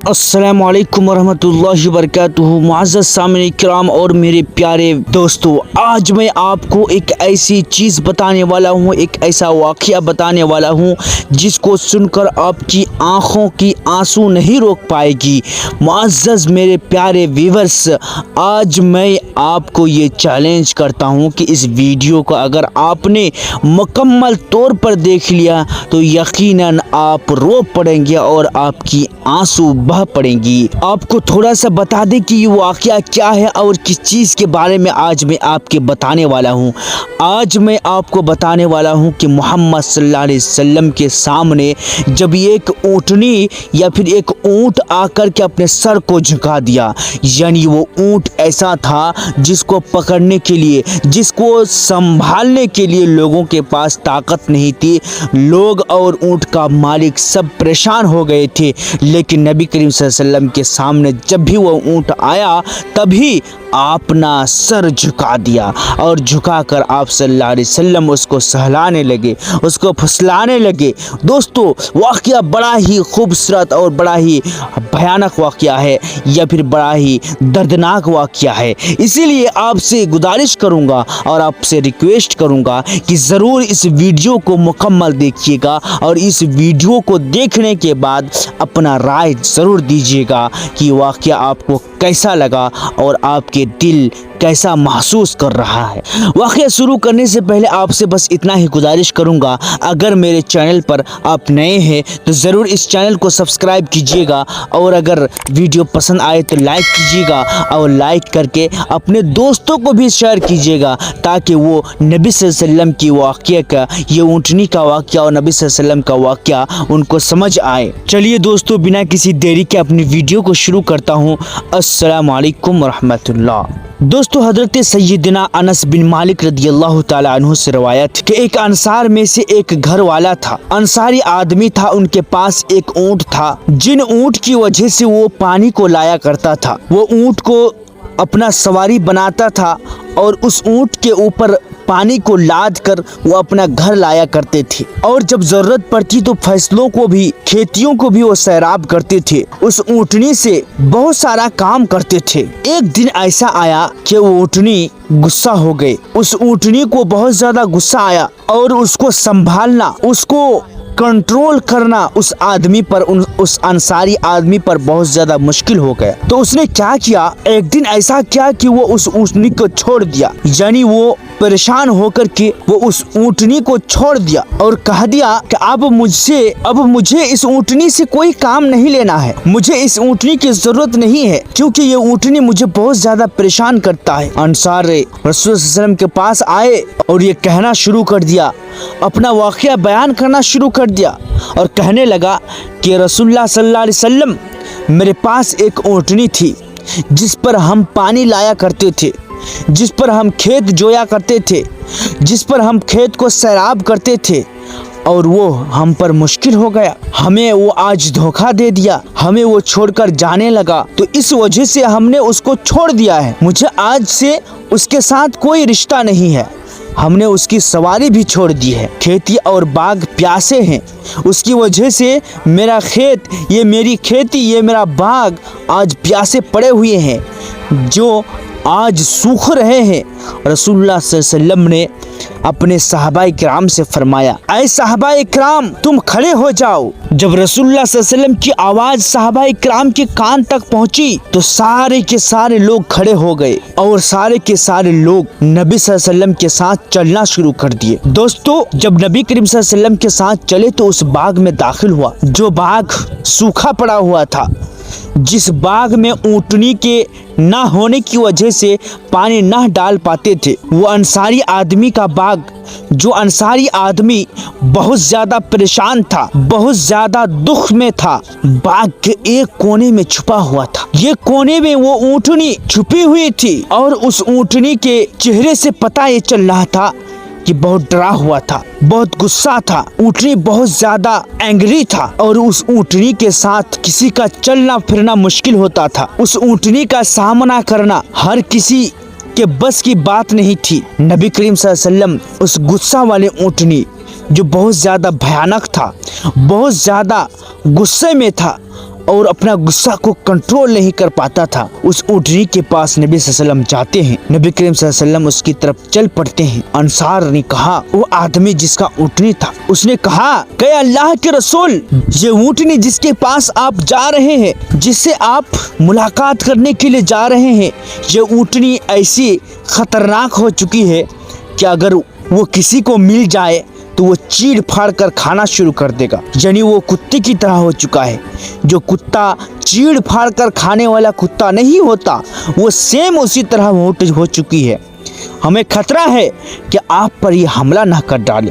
अस्सलाम वालेकुम वरहमतुल्लाहि वबरकातुहू। मुअज़्ज़ज़ सामिईन किराम और मेरे प्यारे दोस्तों, आज मैं आपको एक ऐसी चीज़ बताने वाला हूँ, एक ऐसा वाक़या बताने वाला हूँ जिसको सुनकर आपकी आँखों की आंसू नहीं रोक पाएगी। मुअज़्ज़ज़ मेरे प्यारे व्यूअर्स, आज मैं आपको ये चैलेंज करता हूँ कि इस वीडियो को अगर आपने मुकम्मल तौर पर देख लिया तो यकीनन आप रो पड़ेंगे और आपकी आंसू बह पड़ेंगी। आपको थोड़ा सा बता दें कि ये वाक़या क्या है और किस चीज़ के बारे में आज मैं आपके बताने वाला हूँ। आज मैं आपको बताने वाला हूँ कि मोहम्मद सल्लल्लाहु अलैहि वसल्लम के सामने जब एक ऊँटनी या फिर एक ऊँट आकर के अपने सर को झुका दिया, यानी वो ऊँट ऐसा था जिसको पकड़ने के लिए, जिसको संभालने के लिए लोगों के पास ताकत नहीं थी। लोग और ऊँट का मालिक सब परेशान हो गए थे, लेकिन नबी करीम सल्लल्लाहु अलैहि वसल्लम के सामने जब भी वो ऊँट आया तभी अपना सर झुका दिया और झुकाकर आप सल्लल्लाहु अलैहि वसल्लम उसको सहलाने लगे, उसको फुसलाने लगे। दोस्तों, वाक़या बड़ा ही खूबसूरत और बड़ा ही भयानक वाक़या है या फिर बड़ा ही दर्दनाक वाक़या है। इसीलिए आपसे गुजारिश करूंगा और आपसे रिक्वेस्ट करूंगा कि ज़रूर इस वीडियो को मुकम्मल देखिएगा और इस वीडियो को देखने के बाद अपना राय ज़रूर दीजिएगा कि वाक़या आपको कैसा लगा और आपके दिल कैसा महसूस कर रहा है। वाक़या शुरू करने से पहले आपसे बस इतना ही गुजारिश करूंगा, अगर मेरे चैनल पर आप नए हैं तो ज़रूर इस चैनल को सब्सक्राइब कीजिएगा और अगर वीडियो पसंद आए तो लाइक कीजिएगा और लाइक करके अपने दोस्तों को भी शेयर कीजिएगा ताकि वो नबी सल्लल्लाहु अलैहि वसल्लम की वाक़या का, ये ऊँटनी का वाक़या और नबी सल्लल्लाहु अलैहि वसल्लम का वाक़या उनको समझ आए। चलिए दोस्तों, बिना किसी देरी के अपनी वीडियो को शुरू करता हूँ। अस्सलामु अलैकुम वरहमतुल्लाह। दोस्तों, हज़रत सैयदना अनस बिन मालिक रदियल्लाहु ताला अन्हु से रवायत कि एक अंसार में से एक घर वाला था, अंसारी आदमी था। उनके पास एक ऊँट था, जिन ऊँट की वजह से वो पानी को लाया करता था। वो ऊँट को अपना सवारी बनाता था और उस ऊँट के ऊपर पानी को लाद कर वो अपना घर लाया करते थे और जब जरूरत पड़ती तो फसलों को भी, खेतियों को भी वो सैराब करते थे। उस ऊँटनी से बहुत सारा काम करते थे। एक दिन ऐसा आया कि वो ऊँटनी गुस्सा हो गई। उस ऊँटनी को बहुत ज्यादा गुस्सा आया और उसको संभालना, उसको कंट्रोल करना उस आदमी पर, उस अंसारी आदमी पर बहुत ज्यादा मुश्किल हो गया। तो उसने क्या किया, एक दिन ऐसा किया कि वो उस ऊँटनी को छोड़ दिया, यानी वो परेशान होकर के वो उस ऊँटनी को छोड़ दिया और कह दिया कि अब मुझे इस ऊँटनी से कोई काम नहीं लेना है, मुझे इस ऊँटनी की जरूरत नहीं है क्योंकि ये ऊँटनी मुझे बहुत ज्यादा परेशान करता है। अंसार रसूल सल्लल्लाहु अलैहि वसल्लम के पास आए और ये कहना शुरू कर दिया, अपना वाक़या बयान करना शुरू कर दिया और कहने लगा कि रसूलुल्लाह सल्लल्लाहु अलैहि वसल्लम, मेरे पास एक ऊँटनी थी जिस पर हम पानी लाया करते थे, जिस पर हम खेत जोया करते थे, जिस पर हम खेत को सैराब करते थे और वो हम पर मुश्किल हो गया। हमें वो आज धोखा दे दिया, हमें वो छोड़कर जाने लगा, तो इस वजह से हमने उसको छोड़ दिया है। मुझे आज से उसके साथ कोई रिश्ता नहीं है, हमने उसकी सवारी भी छोड़ दी है। खेती और बाग प्यासे हैं, उसकी वजह से मेरा खेत, ये मेरी खेती, ये मेरा बाग आज प्यासे पड़े हुए हैं जो आज सूख रहे हैं। रसूलुल्लाह सल्लल्लाहु अलैहि वसल्लम ने अपने सहाबाए किराम से फरमाया, ऐ सहाबाए किराम, तुम खड़े हो जाओ। जब रसूलुल्लाह सल्लल्लाहु अलैहि वसल्लम की आवाज सहाबाए किराम के कान तक पहुंची तो सारे के सारे लोग खड़े हो गए और सारे के सारे लोग नबी सल्लल्लाहु अलैहि वसल्लम के साथ चलना शुरू कर दिए। दोस्तों, जब नबी करीम सल्लल्लाहु अलैहि वसल्लम के साथ चले तो उस बाग में दाखिल हुआ, जो बाग सूखा पड़ा हुआ था, जिस बाग में ऊँटनी के ना होने की वजह से पानी ना डाल पाते थे, वो अंसारी आदमी का बाग, जो अंसारी आदमी बहुत ज्यादा परेशान था, बहुत ज्यादा दुख में था, बाग के एक कोने में छुपा हुआ था। ये कोने में वो ऊँटनी छुपी हुई थी और उस ऊँटनी के चेहरे से पता ये चल रहा था कि बहुत डरा हुआ था, बहुत गुस्सा था। ऊँटनी बहुत ज्यादा एंग्री था और उस ऊँटनी के साथ किसी का चलना फिरना मुश्किल होता था। उस ऊँटनी का सामना करना हर किसी के बस की बात नहीं थी। नबी करीम सल्लल्लाहु अलैहि वसल्लम उस गुस्सा वाले ऊँटनी, जो बहुत ज्यादा भयानक था, बहुत ज्यादा गुस्से में था اور اپنا غصہ کو کنٹرول نہیں کر پاتا تھا۔ اس اونٹنی کے پاس نبی صلی اللہ علیہ وسلم جاتے ہیں، نبی کریم صلی اللہ علیہ وسلم اس کی طرف چل پڑتے ہیں۔ انصار نے کہا، وہ آدمی جس کا اونٹنی تھا، اس نے کہا کہ اللہ کے رسول، یہ اونٹنی جس کے پاس آپ جا رہے ہیں، جس سے آپ ملاقات کرنے کے لیے جا رہے ہیں، یہ اونٹنی ایسی خطرناک ہو چکی ہے کہ اگر وہ کسی کو مل جائے تو وہ چیڑ پھاڑ کر کھانا شروع کر دے گا، یعنی وہ کتے کی طرح ہو چکا ہے۔ جو کتا چیڑ پھاڑ کر کھانے والا کتا نہیں ہوتا، وہ سیم اسی طرح ہو چکی ہے۔ ہمیں خطرہ ہے کہ آپ پر یہ حملہ نہ کر ڈالے۔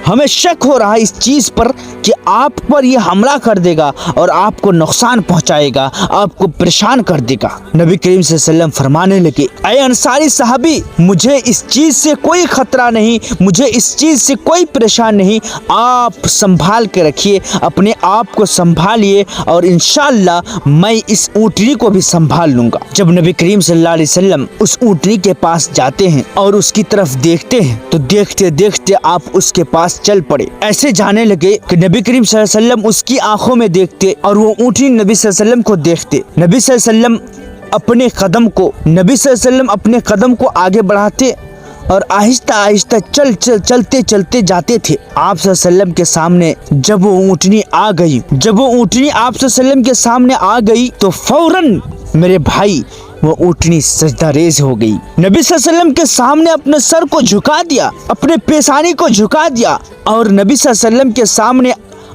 ہمیں شک ہو رہا ہے اس چیز پر کہ آپ پر یہ حملہ کر دے گا اور آپ کو نقصان پہنچائے گا، آپ کو پریشان کر دے گا۔ نبی کریم صلی اللہ علیہ وسلم فرمانے لگے، اے انصاری صحابی، مجھے اس چیز سے کوئی خطرہ نہیں، مجھے اس چیز سے کوئی پریشان نہیں، آپ سنبھال کے رکھیے، اپنے آپ کو سنبھالیے اور انشاءاللہ میں اس اونٹنی کو بھی سنبھال لوں گا۔ جب نبی کریم صلی اللہ علیہ وسلم اس اونٹنی کے پاس جاتے ہیں اور اس کی طرف دیکھتے ہیں تو دیکھتے دیکھتے آپ اس کے پاس چل پڑے۔ ایسے جانے لگے کہ نبی کریم صلی اللہ علیہ وسلم اس کی آنکھوں میں دیکھتے اور وہ اونٹنی نبی صلی اللہ علیہ وسلم کو دیکھتے۔ نبی صلی اللہ علیہ وسلم اپنے قدم کو آگے بڑھاتے اور آہستہ آہستہ چلتے جاتے تھے۔ آپ صلی اللہ علیہ وسلم کے سامنے جب وہ اونٹنی آپ صلی اللہ علیہ وسلم کے سامنے آ گئی تو فوراً میرے بھائی وہ اونٹنی سجدہ ریز ہو گئی۔ نبی صلی اللہ علیہ وسلم کے سامنے اپنے سر کو جھکا دیا، اپنے پیشانی کو جھکا دیا اور نبی صلی اللہ علیہ وسلم کے سامنے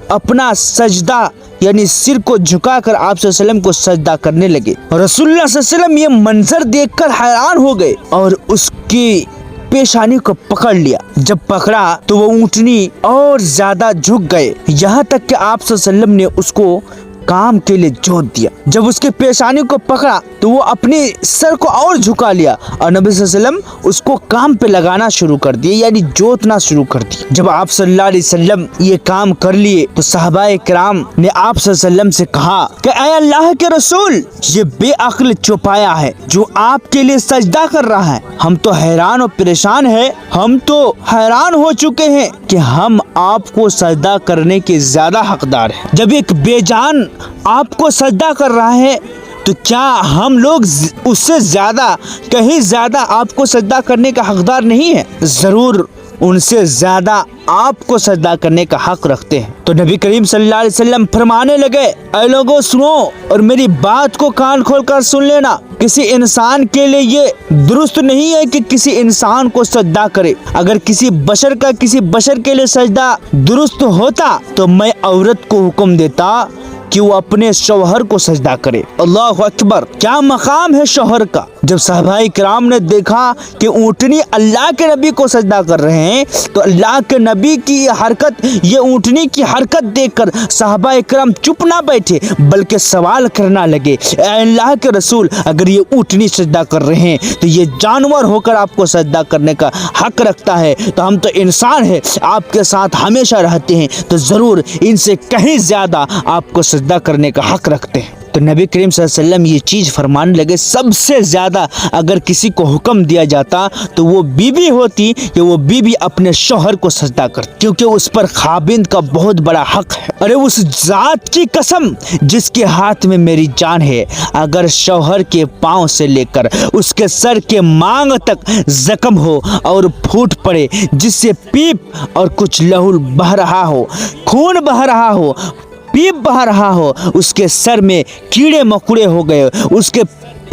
اپنا سجدہ یعنی سر کو جھکا کر آپ صلی اللہ علیہ وسلم کو سجدہ کرنے لگے۔ رسول اللہ صلی اللہ علیہ وسلم یہ منظر دیکھ کر حیران ہو گئے اور اس کی پیشانی کو پکڑ لیا۔ جب پکڑا تو وہ اونٹنی اور زیادہ جھک گئے، یہاں تک کہ آپ صلی اللہ علیہ وسلم نے اس کو کام کے لیے جوت دیا۔ جب اس کے پیشانی کو پکڑا تو وہ اپنے سر کو اور جھکا لیا اور نبی صلی اللہ علیہ وسلم اس کو کام پہ لگانا شروع کر دیے، یعنی جوتنا شروع کر دی۔ جب آپ صلی اللہ علیہ وسلم یہ کام کر لیے تو صحابہ کرام نے آپ صلی اللہ علیہ وسلم سے کہا کہ اے اللہ کے رسول، یہ بے عقل چوپایا ہے جو آپ کے لیے سجدہ کر رہا ہے۔ ہم تو حیران و پریشان ہیں، ہم تو حیران ہو چکے ہیں کہ ہم آپ کو سجدہ کرنے کے زیادہ حقدار ہیں۔ جب ایک بے جان آپ کو سجدہ کر رہا ہے تو کیا ہم لوگ اس سے زیادہ کہیں زیادہ آپ کو سجدہ کرنے کا حقدار نہیں ہے؟ ضرور ان سے زیادہ آپ کو سجدہ کرنے کا حق رکھتے ہیں۔ تو نبی کریم صلی اللہ علیہ وسلم فرمانے لگے، اے لوگوں سنو اور میری بات کو کان کھول کر سن لینا، کسی انسان کے لیے یہ درست نہیں ہے کہ کسی انسان کو سجدہ کرے۔ اگر کسی بشر کے لیے سجدہ درست ہوتا تو میں عورت کو حکم دیتا کہ وہ اپنے شوہر کو سجدہ کرے۔ اللہ اکبر، کیا مقام ہے شوہر کا۔ جب صحابہ کرام نے دیکھا کہ اونٹنی اللہ کے نبی کو سجدہ کر رہے ہیں تو اللہ کے نبی کی یہ اونٹنی کی حرکت دیکھ کر صحابہ کرام چپ نہ بیٹھے بلکہ سوال کرنا لگے، اے اللہ کے رسول، اگر یہ اونٹنی سجدہ کر رہے ہیں تو یہ جانور ہو کر آپ کو سجدہ کرنے کا حق رکھتا ہے، تو ہم تو انسان ہیں، آپ کے ساتھ ہمیشہ رہتے ہیں، تو ضرور ان سے کہیں زیادہ آپ کو سجدہ کرنے کا حق رکھتے ہیں۔ تو نبی کریم صلی اللہ علیہ وسلم یہ چیز فرمانے لگے، سب سے زیادہ اگر کسی کو حکم دیا جاتا تو وہ بیوی ہوتی کہ وہ بیوی اپنے شوہر کو سجدہ کرتی، کیونکہ اس پر خاوند کا بہت بڑا حق ہے۔ ارے اس ذات کی قسم جس کے ہاتھ میں میری جان ہے، اگر شوہر کے پاؤں سے لے کر اس کے سر کے مانگ تک زخم ہو اور پھوٹ پڑے، جس سے پیپ اور کچھ لہو بہہ رہا ہو، خون بہہ رہا ہو، پیپ بہہ رہا ہو، اس کے سر میں کیڑے مکوڑے ہو گئے، اس کے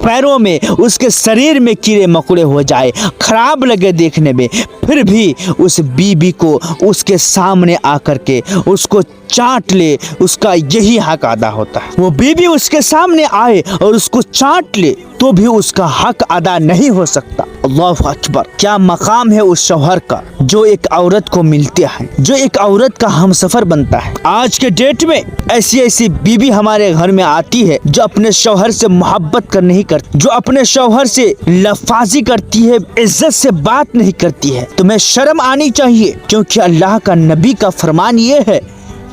پیروں میں، اس کے شریر میں کیڑے مکوڑے ہو جائے، خراب لگے دیکھنے میں، پھر بھی اس بیوی کو اس کے سامنے آ کر کے اس کو چاٹ لے، اس کا یہی حق ادا ہوتا ہے۔ وہ بیوی اس کے سامنے آئے اور اس کو چاٹ لے تو بھی اس کا حق ادا نہیں ہو سکتا۔ اللہ اکبر، کیا مقام ہے اس شوہر کا جو ایک عورت کو ملتے ہیں، جو ایک عورت کا ہمسفر بنتا ہے۔ آج کے ڈیٹ میں ایسی بیوی ہمارے گھر میں آتی ہے جو اپنے شوہر سے محبت نہیں کرتی، جو اپنے شوہر سے لفاظی کرتی ہے، عزت سے بات نہیں کرتی ہے۔ تمہیں شرم آنی چاہیے، کیونکہ اللہ کا نبی کا فرمان یہ ہے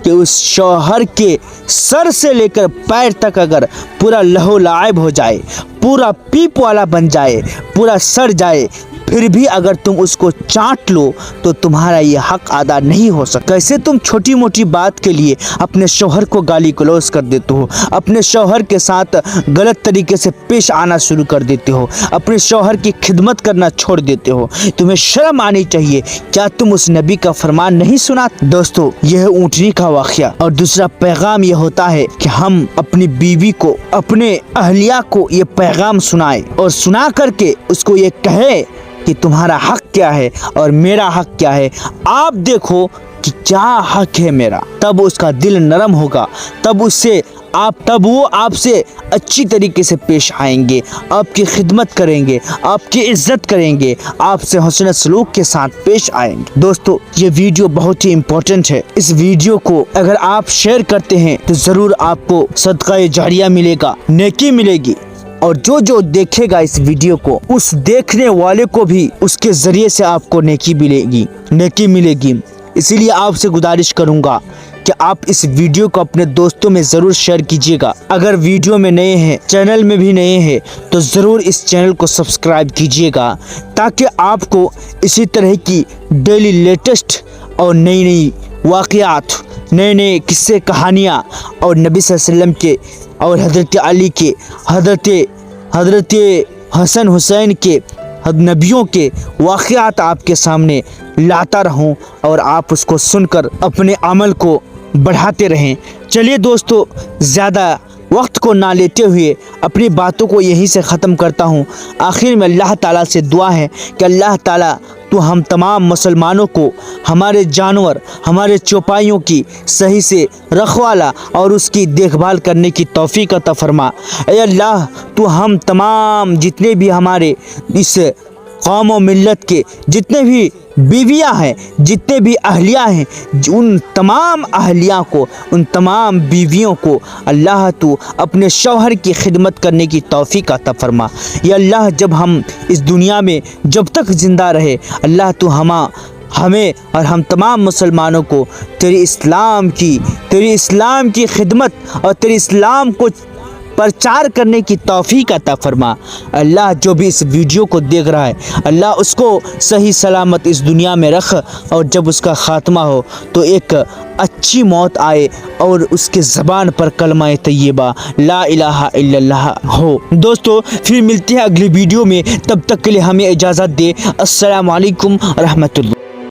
کہ اس شوہر کے سر سے لے کر پیر تک اگر پورا لہو لعاب ہو جائے، پورا پیپ والا بن جائے، پورا سڑ جائے، फिर भी अगर तुम उसको चाट लो तो तुम्हारा ये हक अदा नहीं हो सकता। कैसे तुम छोटी मोटी बात के लिए अपने शौहर को गाली गलौज कर देते हो, अपने शौहर के साथ गलत तरीके से पेश आना शुरू कर देते हो, अपने शौहर की खिदमत करना छोड़ देते हो। तुम्हें शर्म आनी चाहिए। क्या तुम उस नबी का फरमान नहीं सुना? दोस्तों, यह ऊँटनी का वाक़या। और दूसरा पैगाम यह होता है कि हम अपनी बीवी को, अपने अहलिया को ये पैगाम सुनाए और सुना करके उसको ये कहे कि तुम्हारा हक क्या है और मेरा हक क्या है। आप देखो कि क्या हक है मेरा, तब उसका दिल नरम होगा, तब वो आपसे अच्छी तरीके से पेश आएंगे, आपकी खिदमत करेंगे, आपकी इज्जत करेंगे, आपसे हुस्न सलूक के साथ पेश आएंगे। दोस्तों, ये वीडियो बहुत ही इम्पोर्टेंट है। इस वीडियो को अगर आप शेयर करते हैं तो ज़रूर आपको सदका जारिया मिलेगा, नेकी मिलेगी। और जो देखेगा इस वीडियो को, उस देखने वाले को भी उसके ज़रिए से आपको नेकी मिलेगी। इसीलिए आपसे गुजारिश करूँगा कि आप इस वीडियो को अपने दोस्तों में ज़रूर शेयर कीजिएगा। अगर वीडियो में नए हैं, चैनल में भी नए हैं, तो ज़रूर इस चैनल को सब्सक्राइब कीजिएगा, ताकि आपको इसी तरह की डेली लेटेस्ट और नई वाक़यात, नए किस्से कहानियाँ और नबी सल्लल्लाहु अलैहि वसल्लम के और हज़रत अली के, हज़रत हसन हुसैन के, नबियों के वाक़यात आपके सामने लाता रहूं और आप उसको सुनकर अपने अमल को बढ़ाते रहें। चलिए दोस्तों, ज़्यादा वक्त को ना लेते हुए अपनी बातों को यहीं से ख़त्म करता हूँ। आखिर में अल्लाह ताला से दुआ है कि अल्लाह ताला तो हम तमाम मुसलमानों को, हमारे जानवर, हमारे चौपाइयों की सही से रखवाला और उसकी देखभाल करने की तौफीक अता फरमा। ऐ अल्लाह, तो हम तमाम जितने भी हमारे इस कौम और मिल्लत के जितने भी बीवियाँ हैं, जितने भी अहलिया हैं, उन तमाम अहलिया को, उन तमाम बीवियों को अल्लाह तू अपने शौहर की खिदमत करने की तौफीक अता फरमा। या अल्लाह, जब हम इस दुनिया में जब तक ज़िंदा रहे, अल्लाह तू हमें और हम तमाम मुसलमानों को तेरे इस्लाम की खिदमत और तेरे इस्लाम को प्रचार करने की तौफीक अता फरमा। अल्लाह, जो भी इस वीडियो को देख रहा है, अल्लाह उसको सही सलामत इस दुनिया में रख, और जब उसका ख़ात्मा हो तो एक अच्छी मौत आए और उसके ज़बान पर कलमा तय्यबा ला इलाहा इल्लल्लाह हो। दोस्तों, फिर मिलते हैं अगली वीडियो में, तब तक के लिए हमें इजाज़त दे। अस्सलामु अलैकुम रहमतुल्लाह।